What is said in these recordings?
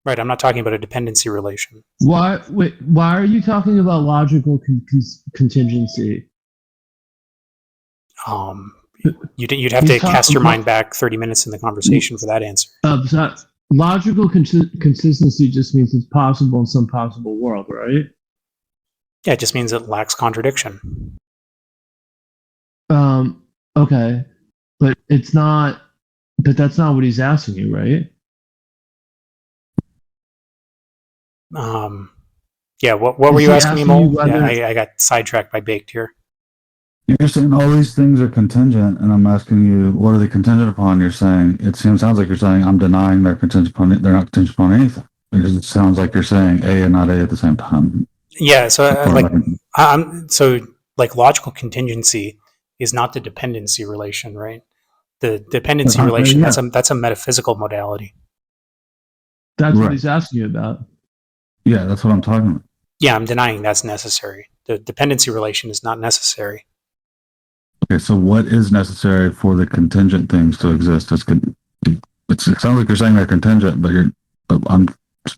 Right, I'm not talking about a dependency relation. Why are you talking about logical contingency? Um, you'd have to cast your mind back 30 minutes in the conversation for that answer. Logical consistency just means it's possible in some possible world, right? Yeah, it just means it lacks contradiction. Okay, but it's not. But that's not what he's asking you, right? Yeah, what were you asking me, Mole? Yeah, I got sidetracked by Baked here. You're saying all these things are contingent, and I'm asking you, what are they contingent upon? You're saying, sounds like you're saying, I'm denying they're contingent upon, they're not contingent upon anything. It sounds like you're saying A and not A at the same time. Yeah, so logical contingency is not the dependency relation, right? The dependency relation, yeah. that's a metaphysical modality. That's right. What he's asking you about. Yeah, that's what I'm talking about. Yeah, I'm denying that's necessary. The dependency relation is not necessary. Okay, so what is necessary for the contingent things to exist? It sounds like you're saying they're contingent, but I'm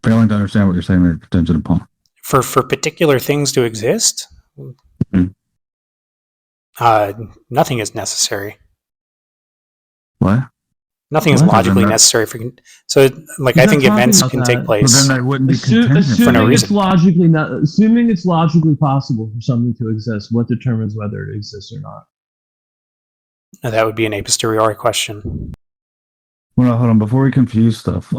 failing to understand what you're saying they're contingent upon. For particular things to exist, nothing is necessary. What? Nothing is logically necessary for. So, like, I think events can take place. But then that wouldn't be contingent for no reason. Assuming it's logically possible for something to exist, what determines whether it exists or not? Now, that would be an a posteriori question. Well, hold on. Before we confuse stuff,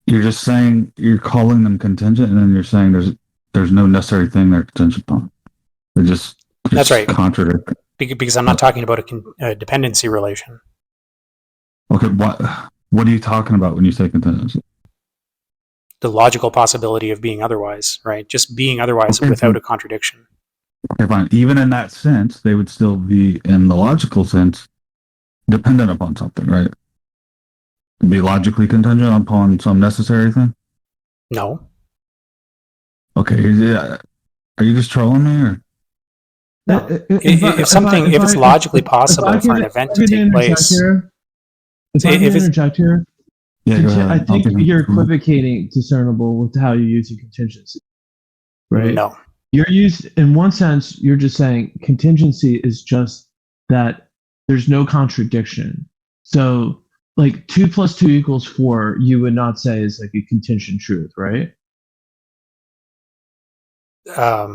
you're just saying you're calling them contingent, and then you're saying there's no necessary thing they're contingent upon. They're just that's right. Contradict. Because I'm not talking about a dependency relation. Okay, what are you talking about when you say contingency? The logical possibility of being otherwise, right? Just being otherwise without a contradiction. Okay, fine. Even in that sense, they would still be, in the logical sense, dependent upon something, right? Be logically contingent upon some necessary thing? No. Okay, are you just trolling me, or? No. If it's logically possible for an event to take place. If I can interject here, I think you're equivocating discernible with how you use your contingency, right? No. In one sense, you're just saying contingency is just that there's no contradiction. So, like 2 + 2 = 4, you would not say is like a contingent truth, right? I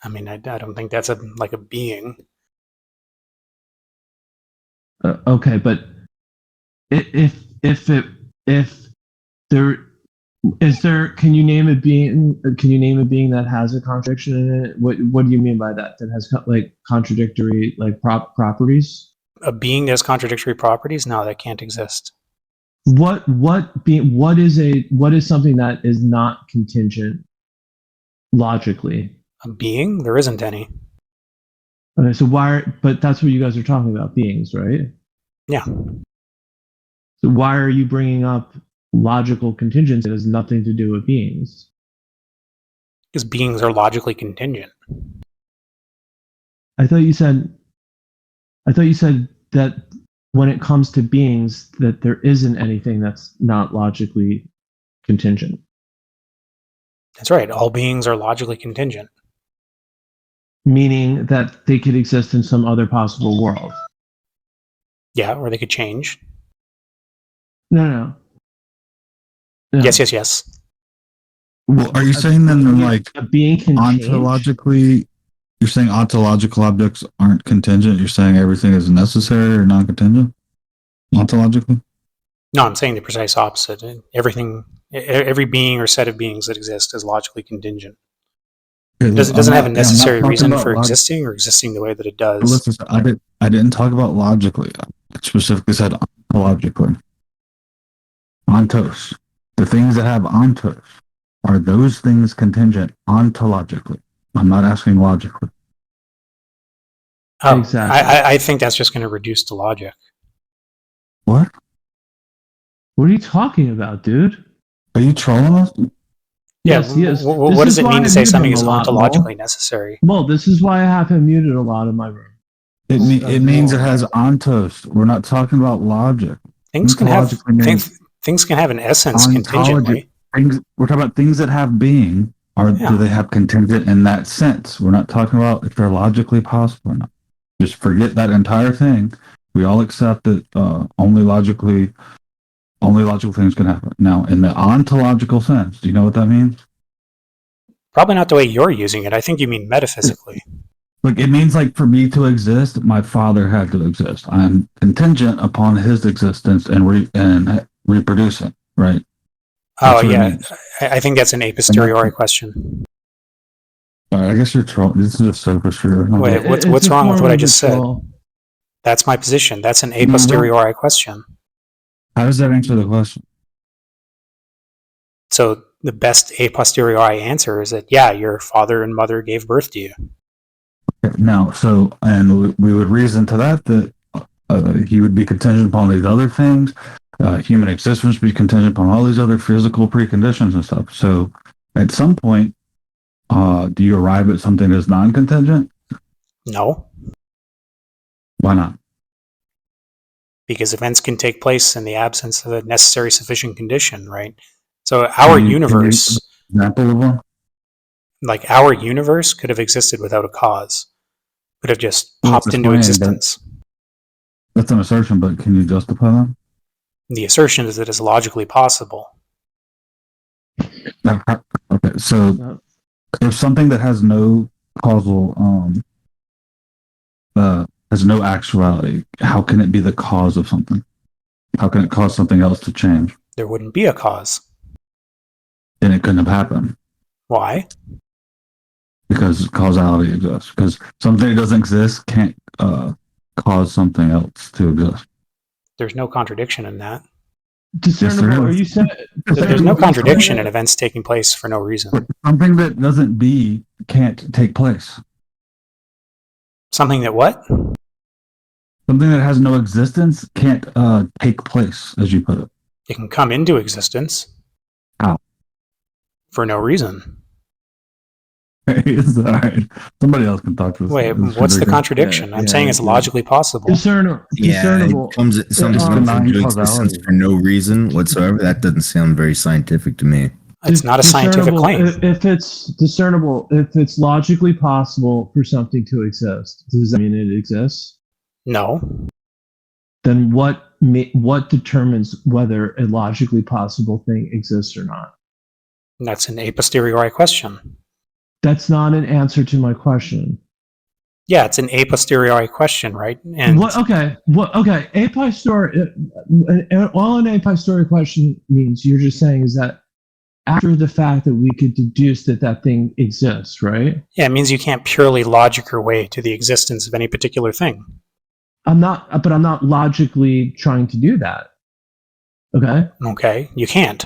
mean, I don't think that's like a being. Okay, but if there can you name a being that has a contradiction in it? What do you mean by that has like contradictory like properties? A being that has contradictory properties? No, that can't exist. What is something that is not contingent logically? A being? There isn't any. Okay, so but that's what you guys are talking about, beings, right? Yeah. So why are you bringing up logical contingency that has nothing to do with beings? Because beings are logically contingent. I thought you said that when it comes to beings, that there isn't anything that's not logically contingent. That's right. All beings are logically contingent. Meaning that they could exist in some other possible world. Yeah, or they could change. No. Yes. Well, are you saying then like a being can ontologically change? You're saying ontological objects aren't contingent? You're saying everything is necessary or non-contingent? Ontologically? No, I'm saying the precise opposite. Every being or set of beings that exist is logically contingent. It doesn't have a necessary reason for existing or existing the way that it does. Listen, I didn't talk about logically. I specifically said ontologically. Ontos. The things that have ontos, are those things contingent ontologically? I'm not asking logically. Oh, exactly. I think that's just going to reduce to logic. What? What are you talking about, dude? Are you trolling us? Yes. What does it mean to say something is ontologically necessary? Well, this is why I have him muted a lot in my room. It means it has ontos. We're not talking about logic. Things can have Things can have an essence Ontology contingently. things. We're talking about things that have being. Do they have contingent in that sense? We're not talking about if they're logically possible or not. Just forget that entire thing. We all accept that only logical things can happen. Now, in the ontological sense, do you know what that means? Probably not the way you're using it. I think you mean metaphysically. Like it means like for me to exist, my father had to exist. I'm contingent upon his existence and reproducing, right? Oh, That's what it yeah. means. I think that's an a posteriori question. I guess you're trolling. This is just surface here. Wait, It's what's a wrong with form what I of a just said? troll. That's my position. That's an a No, posteriori question. How does that answer the question? So the best a posteriori answer is that, yeah, your father and mother gave birth to you. Now, and we would reason to that he would be contingent upon these other things. Human existence would be contingent upon all these other physical preconditions and stuff. So at some point, do you arrive at something that's non-contingent? No, Why not? because events can take place in the absence of a necessary sufficient condition, right? So our universe, Example of one? like our universe, could have existed without a cause, could have just Well, popped into existence. That's an assertion, but can you justify that? The assertion is that it's logically possible. Okay, so if something that has no causal, has no actuality, how can it be the cause of something? How can it cause something else to change? There wouldn't be a cause. Then it couldn't have happened Why? because causality exists. Because something that doesn't exist can't cause something else to exist. There's no contradiction in that. Discernible? Are you saying There's no contradiction in events taking place for no reason. Something that doesn't be can't take place. Something that what? Something that has no existence can't take place, as you put it. It can come into existence. How? For no reason. It's all right. Somebody else can talk to this. Wait, what's the contradiction? I'm saying it's logically possible. discernible? It comes something comes into existence for no reason whatsoever. That doesn't sound very scientific to me. It's not a scientific claim. If it's discernible, if it's logically possible for something to exist, does that mean it exists? No. Then what determines whether a logically possible thing exists or not? That's an a posteriori question. That's not an answer to my question. Yeah, it's an a posteriori question, right? And Okay. A posteriori. All an a posteriori question means, you're just saying, is that after the fact that we could deduce that thing exists, right? yeah, it means you can't purely logic your way to the existence of any particular thing. I'm not logically trying to do that. Okay. Okay, you can't.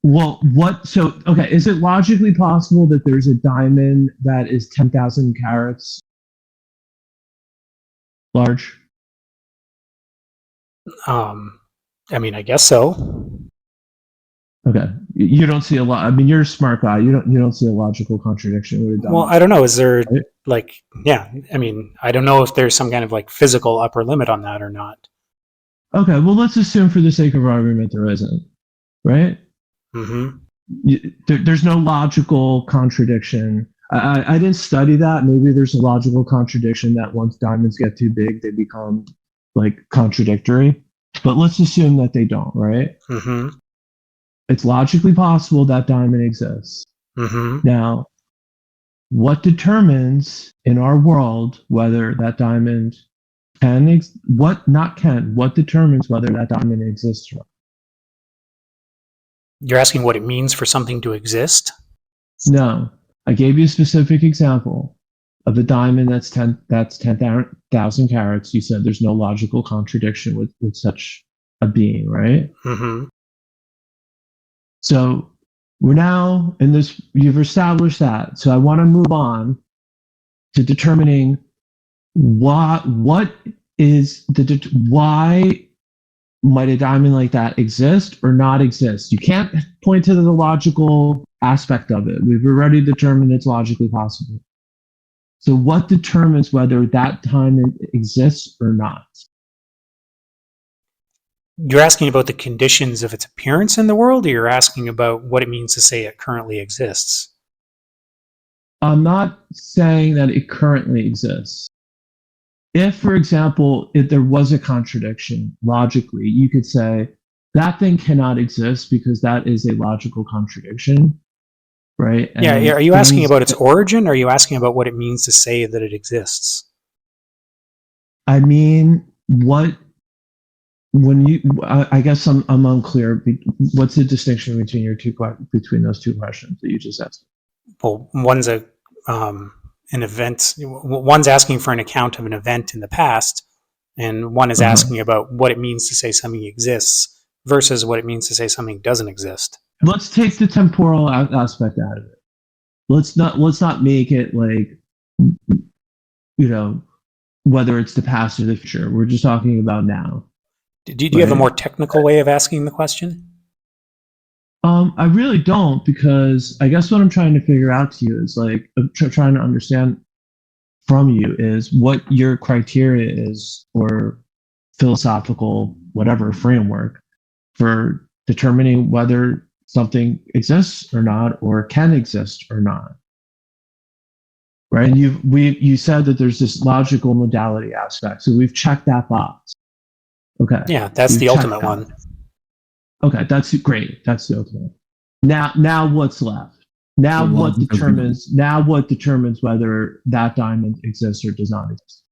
Well, is it logically possible that there's a diamond that is 10,000 carats large? I mean, I guess so. Okay. You don't see a lot. I mean, you're a smart guy. You don't see a logical contradiction with a diamond. Well, I don't know. Is there Right? like, yeah, I mean, I don't know if there's some kind of like physical upper limit on that or not. Okay. Well, let's assume for the sake of argument there isn't, right? Mm-hmm. There's no logical contradiction. I didn't study that. Maybe there's a logical contradiction that once diamonds get too big, they become like contradictory. But let's assume that they don't, right? Mm-hmm. It's logically possible that diamond exists. Mm-hmm. Now, what determines in our world whether that diamond what determines whether that diamond exists or not? You're asking what it means for something to exist? No, I gave you a specific example of a diamond that's 10,000 carats. You said there's no logical contradiction with such a being, right? Mm-hmm. So we're now in this, you've established that. So I want to move on to determining why might a diamond like that exist or not exist. You can't point to the logical aspect of it. We've already determined it's logically possible. So what determines whether that diamond exists or not? You're asking about the conditions of its appearance in the world, or you're asking about what it means to say it currently exists? I'm not saying that it currently exists. If, for example, if there was a contradiction logically, you could say that thing cannot exist because that is a logical contradiction, right? And yeah, are you asking about its origin, or are you asking about what it means to say that it exists? I mean, I guess I'm unclear. What's the distinction between those two questions that you just asked? Well, one's an event. One's asking for an account of an event in the past, and one is asking about what it means to say something exists versus what it means to say something doesn't exist. Let's take the temporal aspect out of it. Let's not make it like, whether it's the past or the future. We're just talking about now. Do you have a more technical way of asking the question? I really don't, because I guess what I'm trying to figure out to you is like, trying to understand from you is what your criteria is, or philosophical whatever framework for determining whether something exists or not, or can exist or not. Right? And you said that there's this logical modality aspect, so we've checked that box. Okay. Yeah, that's the ultimate one. Okay, that's great. That's the ultimate. Now what's left? Now what determines whether that diamond exists or does not exist?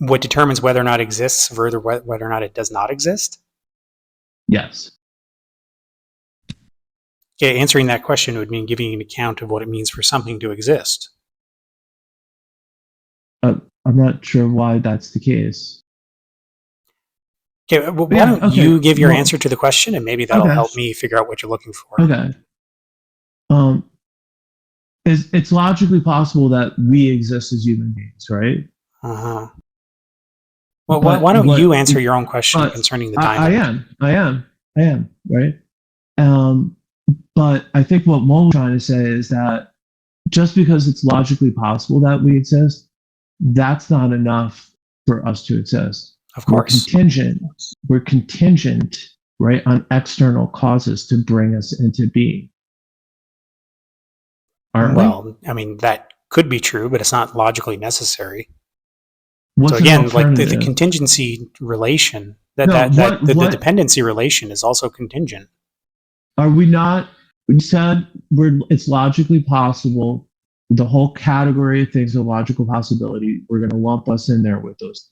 What determines whether or not it exists, whether or not it does not exist? Yes. Okay, answering that question would mean giving an account of what it means for something to exist. I'm not sure why that's the case. Okay, well, why don't you give your answer to the question, and maybe that'll help me figure out what you're looking for. Okay. It's logically possible that we exist as human beings, right? Uh-huh. Well, why don't you answer your own question concerning the diamond? I am, right? But I think what Mo's trying to say is that just because it's logically possible that we exist, that's not enough for us to exist. Of course. We're contingent, right, on external causes to bring us into being. Well, I mean, that could be true, but it's not logically necessary. What's so again, like the contingency relation, the dependency relation is also contingent. Are we not? We said it's logically possible. The whole category of things of logical possibility, we're going to lump us in there with those.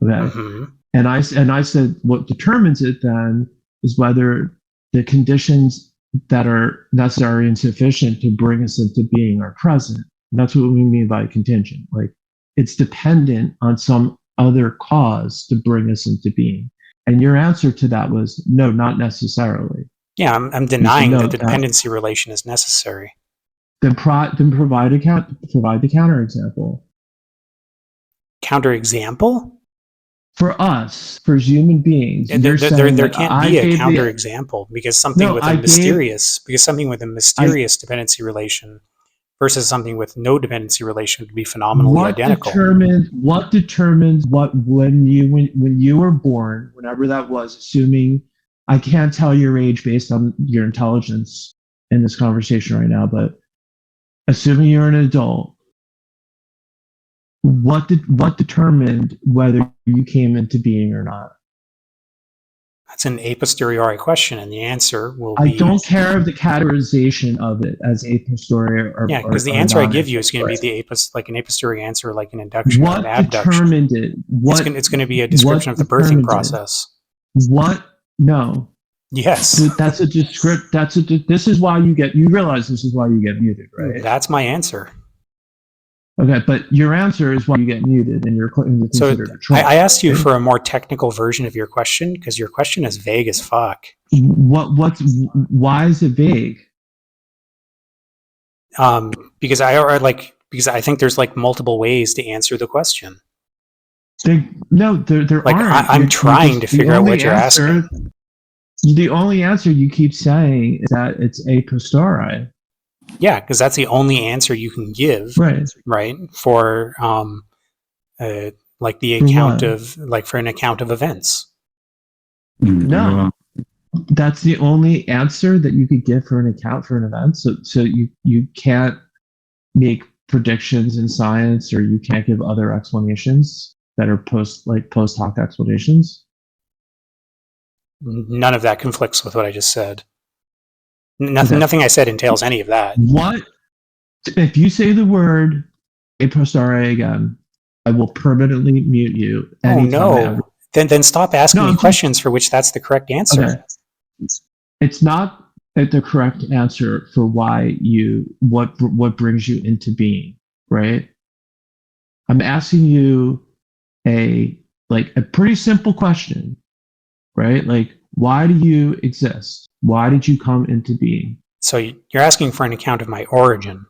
Okay. Mm-hmm. And I said what determines it then is whether the conditions that are necessary and sufficient to bring us into being are present. And that's what we mean by contingent. Like it's dependent on some other cause to bring us into being. And your answer to that was no, not necessarily. Yeah, I'm denying that the dependency relation is necessary. Then provide the counter example. Counter example? For us, for human beings, there can't be a counter example because something with a mysterious dependency relation versus something with no dependency relation would be phenomenally identical. What determines when you were born, whenever that was, assuming I can't tell your age based on your intelligence in this conversation right now, but assuming you're an adult, what determined whether you came into being or not? That's an a posteriori question, and the answer will be... I don't care of the categorization of it as a posteriori or... Yeah, because the answer I give you is going to be an a posteriori answer, like an induction or an abduction. What determined it? It's going to be a description of the birthing process. What? No. Yes. That's a descript. This is why you realize this is why you get muted, right? That's my answer. Okay, but your answer is why you get muted, and you're considered a troll. I asked you for a more technical version of your question because your question is vague as fuck. Why is it vague? Because I think there's like multiple ways to answer the question. There aren't. I'm trying to figure out what you're asking. The only answer you keep saying is that it's a posteriori. Yeah, because that's the only answer you can give, right? For like the For account what? of, like for an account of events. No. That's the only answer that you could give for an account for an event. So you can't make predictions in science, or you can't give other explanations that are post hoc explanations. None of that conflicts with what I just said. Nothing I said entails any of that. What if you say the word a posteriori again? I will permanently mute you. Oh no! Then stop asking me questions for which that's the correct answer. Okay. It's not the correct answer for why what brings you into being, right? I'm asking you a pretty simple question, right? Like, why do you exist? Why did you come into being? So you're asking for an account of my origin.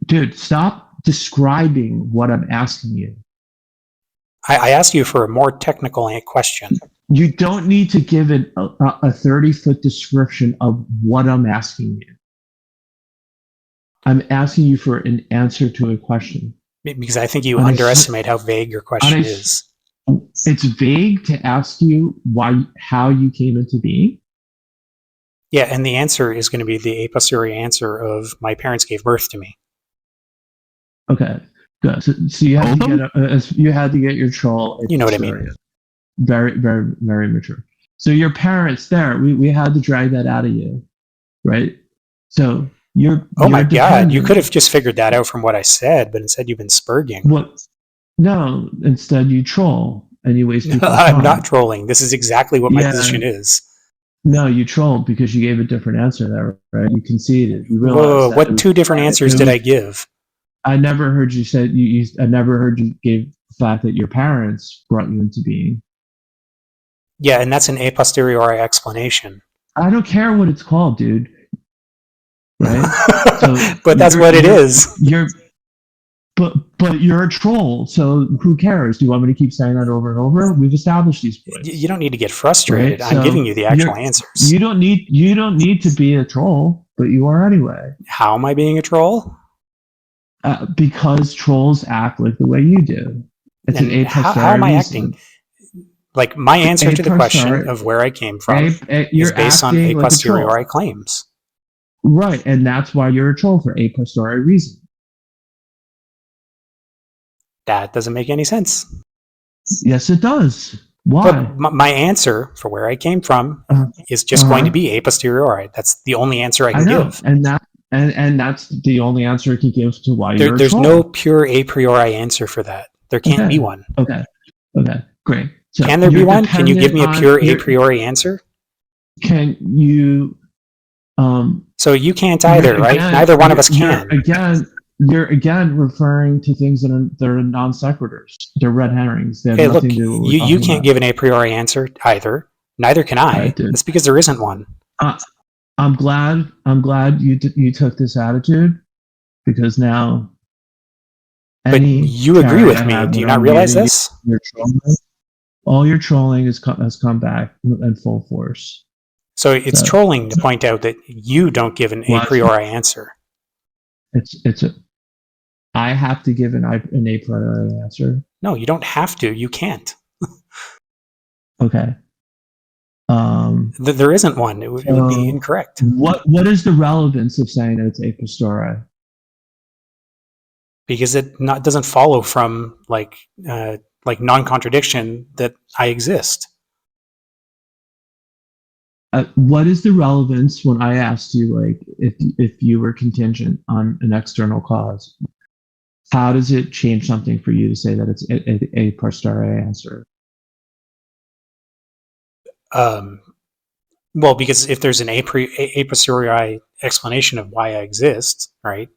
Dude, stop describing what I'm asking you. I asked you for a more technical question. You don't need to give it a 30-foot description of what I'm asking you. I'm asking you for an answer to a question. Because I think you underestimate how vague your question is. It's vague to ask you how you came into being? Yeah, and the answer is going to be the a posteriori answer of my parents gave birth to me. Okay, good. So you had to get your troll. You know what I mean? Very, very, very mature. So your parents there, we had to drag that out of you, right? So oh my God, you could have just figured that out from what I said, but instead you've been spurging. What? No, instead you troll and you waste people's time. I'm not trolling. This is exactly what my position is. No, you trolled because you gave a different answer there, right? You conceded. You realized. Whoa, what two different answers did I give? I never heard you say I never heard you give the fact that your parents brought you into being. Yeah, and that's an a posteriori explanation. I don't care what it's called, dude. Right? But that's what it is. But you're a troll, so who cares? Do you want me to keep saying that over and over? We've established these points. You don't need to get frustrated. Right? I'm giving you the actual answers. You don't need to be a troll, but you are anyway. How am I being a troll? Because trolls act like the way you do. It's an a posteriori. How am I acting? Like, my answer to the question of where I came from is based on a posteriori claims. Right, and that's why you're a troll, for a posteriori reason. That doesn't make any sense. Yes, it does. Why? But my answer for where I came from is just going to be a posteriori. That's the only answer I can give. And that's the only answer I can give to why you're a troll. There's no pure a priori answer for that. There can't be one. Okay, great. So can there be one? Can you give me a pure a priori answer? Can you? So you can't either, right? Neither one of us can. You're again referring to things that are non sequiturs. They're red herrings. They have hey, look, you can't give an a priori answer either. Neither can I. That's because there isn't one. I'm glad you took this attitude, because now. But you agree with me. Do you not realize this? All your trolling has come back in full force. So it's trolling to point out that you don't give an a priori answer. I have to give an a priori answer. No, you don't have to. You can't. Okay. There isn't one. It would be incorrect. What is the relevance of saying that it's a posteriori? Because it doesn't follow from like non-contradiction that I exist. What is the relevance when I asked you, like, if you were contingent on an external cause? How does it change something for you to say that it's a posteriori answer? Well, because if there's an a posteriori explanation of why I exist, right?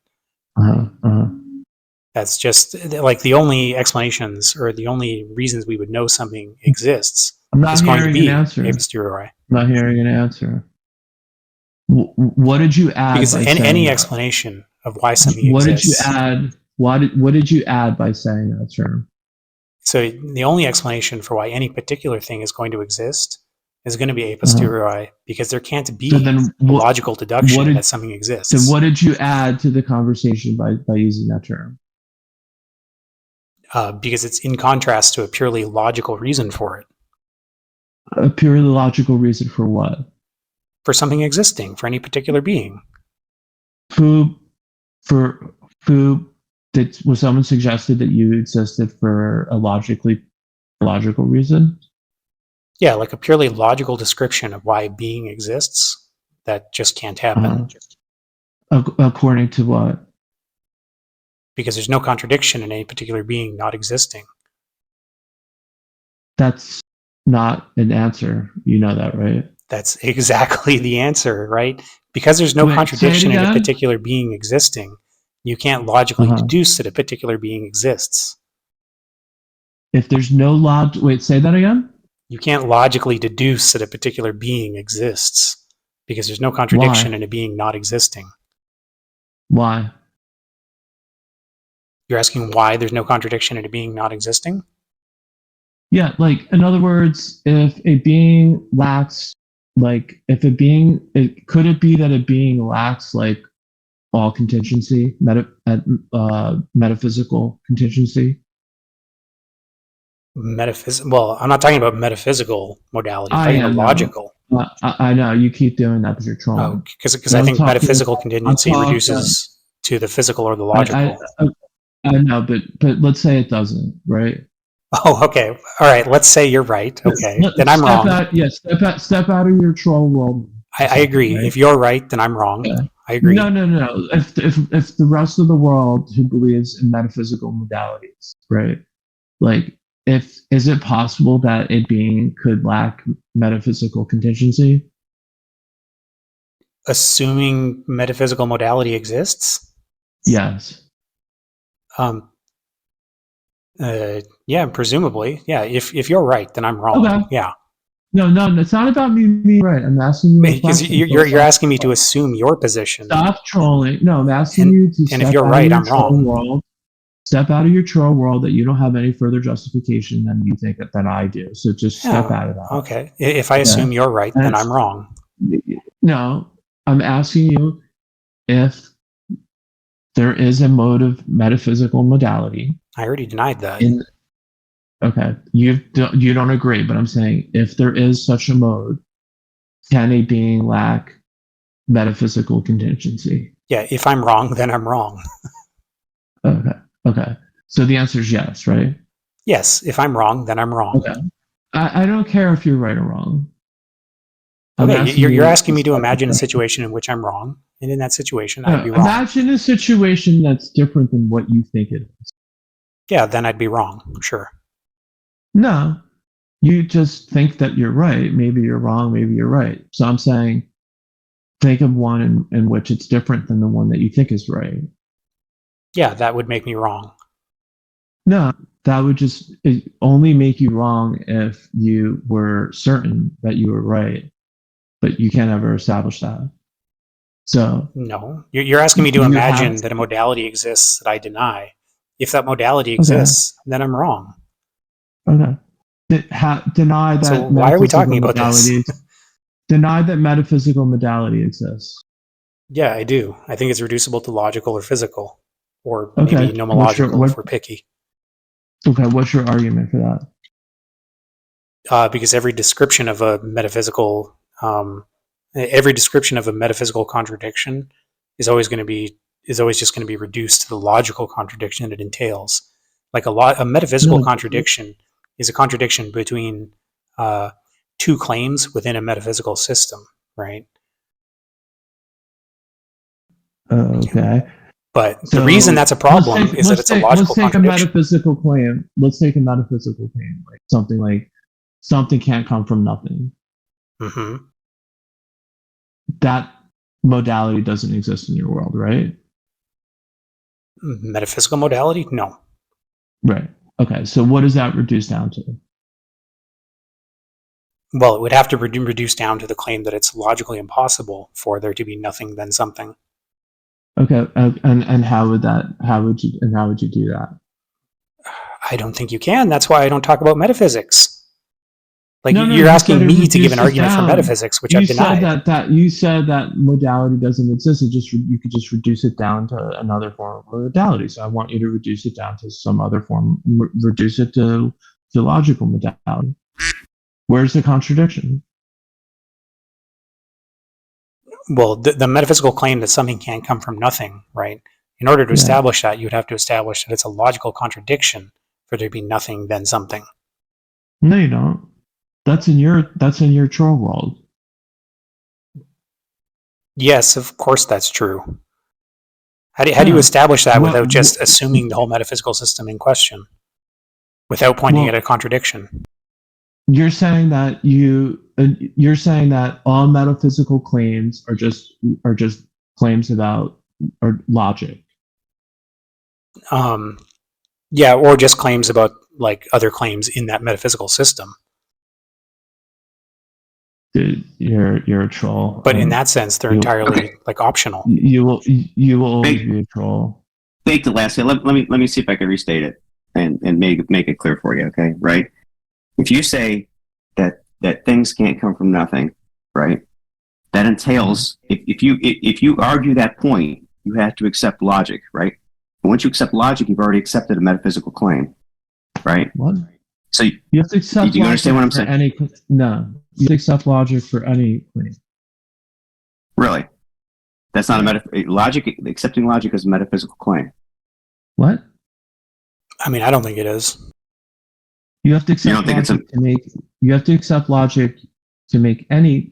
That's just like the only explanations or the only reasons we would know something exists is going to be a posteriori. I'm not hearing an answer. What did you add? Because any explanation of why something exists. What did you add by saying that term? So the only explanation for why any particular thing is going to exist is going to be a posteriori, because there can't be a logical deduction that something exists. So what did you add to the conversation by using that term? because it's in contrast to a purely logical reason for it. A purely logical reason for what? For something existing, for any particular being. Food, was someone suggested that you existed for a logical reason? Yeah, like a purely logical description of why being exists that just can't happen. According to what? Because there's no contradiction in any particular being not existing. That's not an answer. You know that, right? That's exactly the answer, right? Because there's no contradiction in a particular being existing, you can't logically deduce that a particular being exists. If there's no wait, say that again? You can't logically deduce that a particular being exists because there's no contradiction in a being not existing. Why? You're asking why there's no contradiction in a being not existing? Yeah, like, in other words, if a being lacks, like, could it be that a being lacks, like, all contingency, metaphysical contingency? Well, I'm not talking about metaphysical modality. I'm talking about logical. I know, you keep doing that because you're trolling. Because I think metaphysical contingency reduces to the physical or the logical. I know, but let's say it doesn't, right? Oh, okay. All right. Let's say you're right. Okay. Then I'm wrong. Step out of your troll world. I agree. Right? If you're right, then I'm wrong. Yeah. I agree. No. If the rest of the world who believes in metaphysical modalities, right? Like, is it possible that a being could lack metaphysical contingency? Assuming metaphysical modality exists? Yes. Yeah, presumably. Yeah, if you're right, then I'm wrong. Okay. Yeah. No, it's not about me being right. I'm asking you. Because you're asking me to assume your position. Stop trolling. No, I'm asking you to. And if you're right, I'm wrong. World, step out of your troll world that you don't have any further justification than you think that I do. So just step out of that. Okay. If I assume you're right, then I'm wrong. No, I'm asking you if there is a mode of metaphysical modality. I already denied that. Okay, you don't agree, but I'm saying if there is such a mode, can a being lack metaphysical contingency? Yeah, if I'm wrong, then I'm wrong. Okay. So the answer is yes, right? Yes, if I'm wrong, then I'm wrong. Okay. I don't care if you're right or wrong. Okay, you're asking me to imagine a situation in which I'm wrong, and in that situation, I'd be wrong. Imagine a situation that's different than what you think it is. Yeah, then I'd be wrong, sure. No, you just think that you're right. Maybe you're wrong, maybe you're right. So I'm saying, think of one in which it's different than the one that you think is right. Yeah, that would make me wrong. No, that would just only make you wrong if you were certain that you were right, but you can't ever establish that. So no, you're asking me to imagine that a modality exists that I deny. If that modality exists, then I'm wrong. Okay. Deny that. So why are we talking about this? Deny that metaphysical modality exists. Yeah, I do. I think it's reducible to logical or physical, or maybe nomological if we're picky. Okay, what's your argument for that? Because every description of a metaphysical contradiction is always just going to be reduced to the logical contradiction it entails. Like a metaphysical contradiction is a contradiction between two claims within a metaphysical system, right? Okay. But the reason that's a problem is that it's a logical contradiction. Let's take a metaphysical claim. Like something can't come from nothing. Mm-hmm. That modality doesn't exist in your world, right? Metaphysical modality? No. Right. Okay. So what does that reduce down to? Well, it would have to reduce down to the claim that it's logically impossible for there to be nothing then something. Okay. And how would you do that? I don't think you can. That's why I don't talk about metaphysics. Like No, you're you asking said it me to give an reduces argument for down. metaphysics, which You I've said denied. that you said that modality doesn't exist. You could just reduce it down to another form of modality. So I want you to reduce it down to some other form. Reduce it to logical modality. Where's the contradiction? Well, the metaphysical claim that something can't come from nothing, right? In order to Yeah. establish that, you'd have to establish that it's a logical contradiction for there to be nothing then something. No, you don't. That's in your troll world. Yes, of course that's true. How do you establish that without just assuming the whole metaphysical system in question, without pointing at a contradiction? You're saying that you're saying that all metaphysical claims are just claims about or logic. Yeah, or just claims about like other claims in that metaphysical system. Dude, you're a troll. But in that sense, they're entirely like optional. You will always be a troll. Take the last. Let me see if I can restate it and make it clear for you. Okay, right? If you say that things can't come from nothing, right? That entails if you argue that point, you have to accept logic, right? And once you accept logic, you've already accepted a metaphysical claim, right? What? So you have to accept. Do you understand what I'm saying? No, you have to accept logic for any claim. Really? That's not a logic. Accepting logic is a metaphysical claim. What? I mean, I don't think it is. You have to accept logic to make. You have to accept logic to make any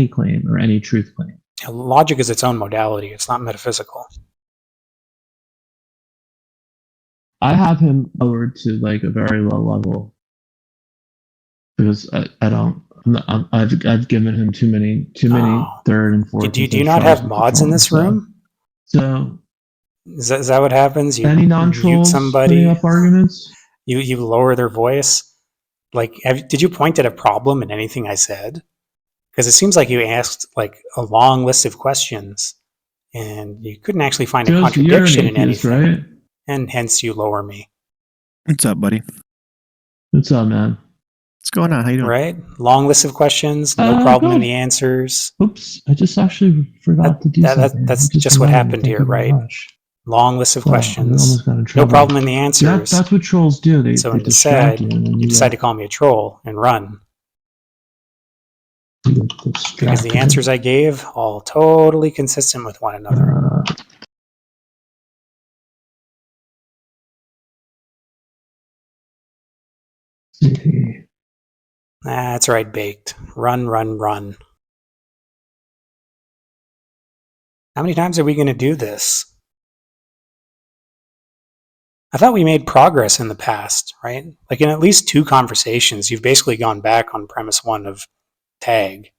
claim or any truth claim. Logic is its own modality. It's not metaphysical. I have him lowered to like a very low level because I don't. I've given him too many third and fourth. Do you not have mods in this room? So is that what happens? You any non-trolls somebody putting up arguments? You lower their voice. Like, did you point at a problem in anything I said? Because it seems like you asked like a long list of questions, and you couldn't actually find a contradiction in anything, right? And hence you lower me. What's up, buddy? What's up, man? What's going on? How you doing? Right? Long list of questions, no problem in the answers. Oops, I just actually forgot to do something. That's just what happened here, right? Long list of questions, no problem in the answers. That's what trolls do. So instead, you decide to call me a troll and run. Because the answers I gave, all totally consistent with one another. That's right, Baked. Run, run, run. How many times are we going to do this? I thought we made progress in the past, right? Like in at least 2 conversations, you've basically gone back on premise 1 of tag.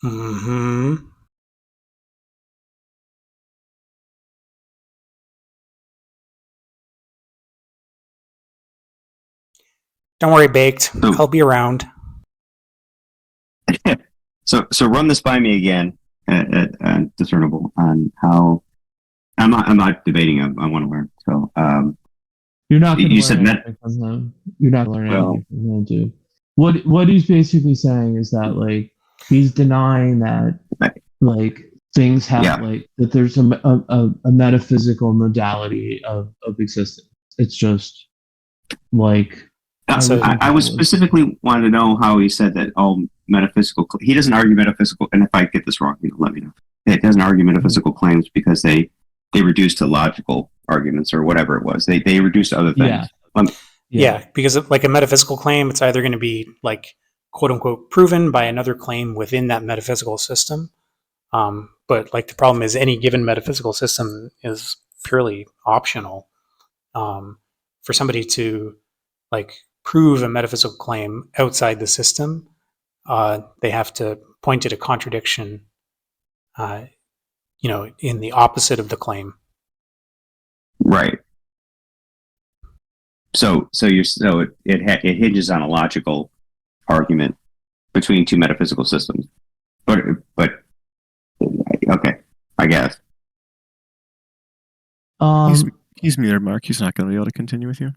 Mm-hmm. Don't worry, Baked. I'll be around. So run this by me again at Discernible on how I'm not debating. I want to learn. So you're not. You said you're not learning anything from him, dude. What he's basically saying is that like he's denying that like things have like that there's a metaphysical modality of existence. It's just like. So I was specifically wanting to know how he said that all metaphysical. He doesn't argue metaphysical, and if I get this wrong, let me know. It doesn't argue metaphysical claims because they reduce to logical arguments or whatever it was. They reduce to other things. Yeah, because like a metaphysical claim, it's either going to be like quote unquote proven by another claim within that metaphysical system. But like the problem is any given metaphysical system is purely optional. For somebody to like prove a metaphysical claim outside the system, they have to point at a contradiction, in the opposite of the claim. Right. So it hinges on a logical argument between 2 metaphysical systems, but I guess. He's muted, Mark. He's not going to be able to continue with you.